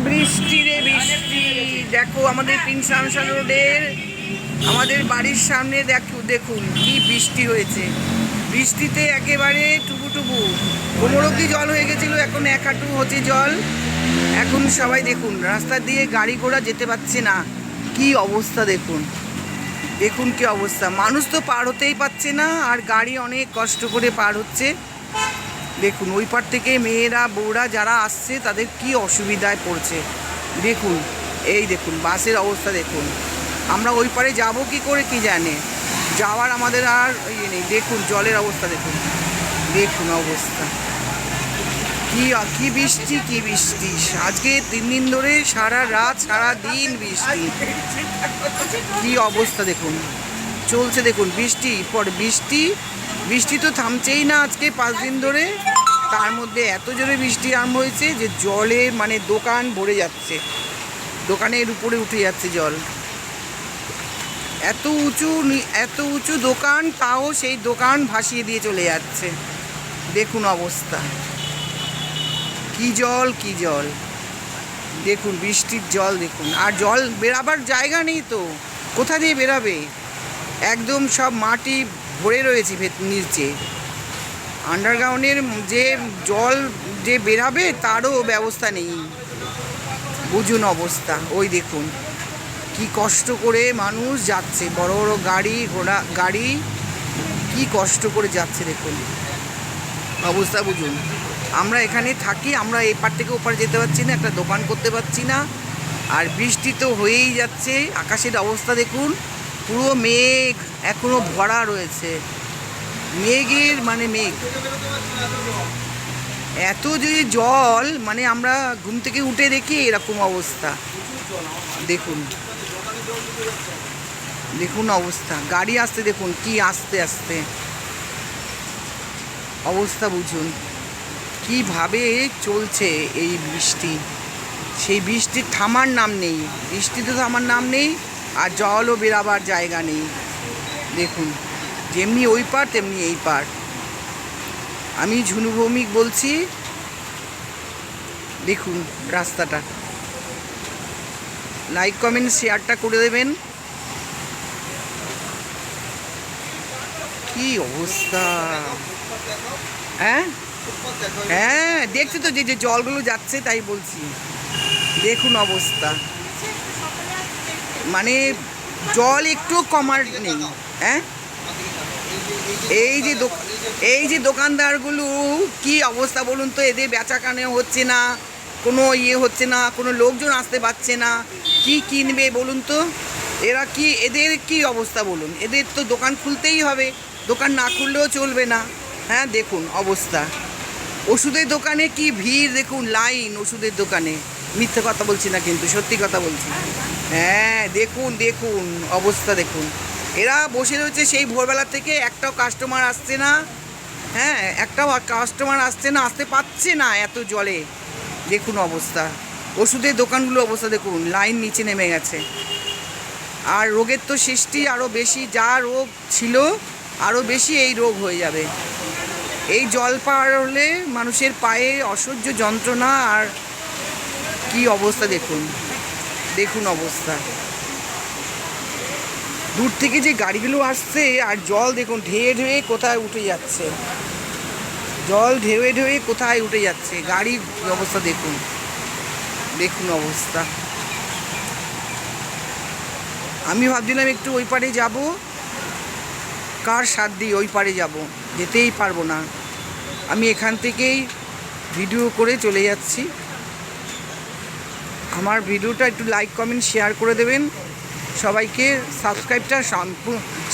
বৃষ্টি রে বৃষ্টি। দেখো আমাদের প্রিন্স আনসার রোডের আমাদের বাড়ির সামনে দেখুন কি বৃষ্টি হয়েছে। বৃষ্টিতে একেবারে টুবু কোমর অব্দি জল হয়ে গেছিল, এখন এক হাঁটু হচ্ছে জল। এখন সবাই দেখুন রাস্তা দিয়ে গাড়ি ঘোড়া যেতে পারছে না, কি অবস্থা দেখুন। দেখুন কি অবস্থা, মানুষ তো পার হতেই পারছে না, আর গাড়ি অনেক কষ্ট করে পার হচ্ছে। দেখুন ওই পার থেকে মেয়েরা বউরা যারা আসছে তাদের কি অসুবিধায় পড়ছে দেখুন। এই দেখুন বাসের অবস্থা দেখুন, আমরা ওই পারে যাবো কি করে কি জানে, যাওয়ার আমাদের আর ইয়ে নেই। দেখুন জলের অবস্থা দেখুন, দেখুন অবস্থা কি বৃষ্টি, কি বৃষ্টি। আজকে 3 দিন ধরে সারা রাত সারা দিন বৃষ্টি, কি অবস্থা দেখুন চলছে। দেখুন বৃষ্টি পর বৃষ্টি, বৃষ্টি তো থামছেই না আজকে 5 দিন ধরে। তার মধ্যে এত জোরে বৃষ্টি আরম্ভ হয়েছে যে জলে মানে দোকান ভরে যাচ্ছে, দোকানের উপরে উঠে যাচ্ছে জল। এত উঁচু দোকান, তাও সেই দোকান ভাসিয়ে দিয়ে চলে যাচ্ছে। দেখুন অবস্থা, কি জল কি জল। দেখুন বৃষ্টির জল দেখুন, আর জল বেরাবার জায়গা নেই তো, কোথা দিয়ে বেরাবে। একদম সব মাটি ভরে রয়েছে নিচে। আন্ডারগ্রাউন্ডের যে জল যে বেরাবে তারও ব্যবস্থা নেই, বুঝুন অবস্থা। ওই দেখুন কি কষ্ট করে মানুষ যাচ্ছে, বড় বড় গাড়ি ঘোড়া গাড়ি কি কষ্ট করে যাচ্ছে দেখুন অবস্থা, বুঝুন। আমরা এখানে থাকি, আমরা এপার থেকে ওপার যেতে পারছি না, একটা দোকান করতে পারছি না। আর বৃষ্টি তো হয়েই যাচ্ছে, আকাশের অবস্থা দেখুন পুরো মেঘ এখনো ভরা রয়েছে, মেঘের মানে মেঘ। এত যে জল মানে আমরা ঘুম থেকে উঠে দেখি এরকম অবস্থা। দেখুন দেখুন অবস্থা, গাড়ি আসতে দেখুন কি আস্তে আস্তে অবস্থা, বুঝুন কিভাবে চলছে এই বৃষ্টি। সেই বৃষ্টির থামার নাম নেই, বৃষ্টি তো থামার নাম নেই, আর জলও বেরাবার জায়গা নেই। দেখুন যেমনি ওই পার তেমনি এই পার। আমি ঝুনু ভৌমিক বলছি, দেখুন রাস্তাটা। লাইক কমেন্ট শেয়ারটা করে দেবেন। কি অবস্থা, হ্যাঁ হ্যাঁ দেখছি তো, যে জলগুলো যাচ্ছে তাই বলছি। দেখুন অবস্থা, মানে জল একটু কমার নেই। হ্যাঁ এই যে দোকানদারগুলো কি অবস্থা বলুন তো, এদের বেচাকেনা হচ্ছে না, কোনো ইয়ে হচ্ছে না, কোনো লোকজন আসতে পারছে না, কি কিনবে বলুন তো। এরা কি, এদের কি অবস্থা বলুন, এদের তো দোকান খুলতেই হবে, দোকান না খুললেও চলবে না। হ্যাঁ দেখুন অবস্থা, ওষুধের দোকানে কি ভিড় দেখুন, লাইন ওষুধের দোকানে। মিথ্যে কথা বলছি না কিন্তু, সত্যি কথা বলছি। হ্যাঁ দেখুন দেখুন অবস্থা দেখুন, এরা বসে রয়েছে সেই ভোরবেলা থেকে, একটাও কাস্টমার আসছে না। হ্যাঁ একটাও কাস্টমার আসছে না, আসতে পারছে না এত জলে। দেখুন অবস্থা, ওষুধের দোকানগুলো অবস্থা দেখুন, লাইন নিচে নেমে গেছে। আর রোগের তো সৃষ্টি আরও বেশি, যা রোগ ছিল আরও বেশি এই রোগ হয়ে যাবে। এই জল পার হলে মানুষের পায়ে অসহ্য যন্ত্রণা, আর কি অবস্থা দেখুন, দেখুন অবস্থা। দূর থেকে যে গাড়িগুলো আসছে, আর জল দেখুন ঢেয়ে ঢেয়ে কোথায় উঠে যাচ্ছে, জল ঢেউয়ে ঢেউয়ে কোথায় উঠে যাচ্ছে, গাড়ির অবস্থা দেখুন, দেখুন অবস্থা। আমি ভাবছিলাম একটু ওই পারে যাব, কার সাথ দিয়ে ওই পারে যাব, যেতেই পারবো না। আমি এখান থেকেই ভিডিও করে চলে যাচ্ছি। আমার ভিডিওটা একটু লাইক কমেন্ট শেয়ার করে দেবেন, সবাইকে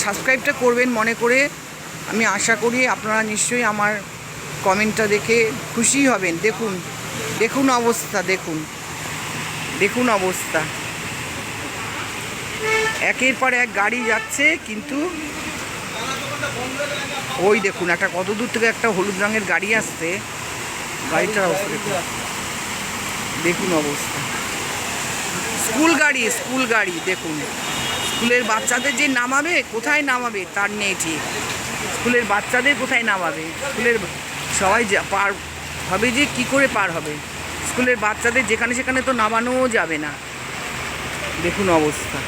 সাবস্ক্রাইবটা করবেন মনে করে। আমি আশা করি আপনারা নিশ্চয়ই আমার কমেন্টটা দেখে খুশি হবেন। দেখুন দেখুন অবস্থা, দেখুন দেখুন অবস্থা, একের পর এক গাড়ি যাচ্ছে, কিন্তু ওই দেখুন একটা কত দূর থেকে একটা হলুদ রঙের গাড়ি আসছে, গাড়িটার অবস্থা দেখুন, দেখুন অবস্থা। স্কুল গাড়ি দেখুন, স্কুলের বাচ্চাদের যে নামাবে, কোথায় নামাবে তার নেই ঠিক। স্কুলের বাচ্চাদের কোথায় নামাবে, স্কুলের সবাই পার হবে যে কি করে পার হবে, স্কুলের বাচ্চাদের যেখানে সেখানে তো নামানোও যাবে না। দেখুন অবস্থা।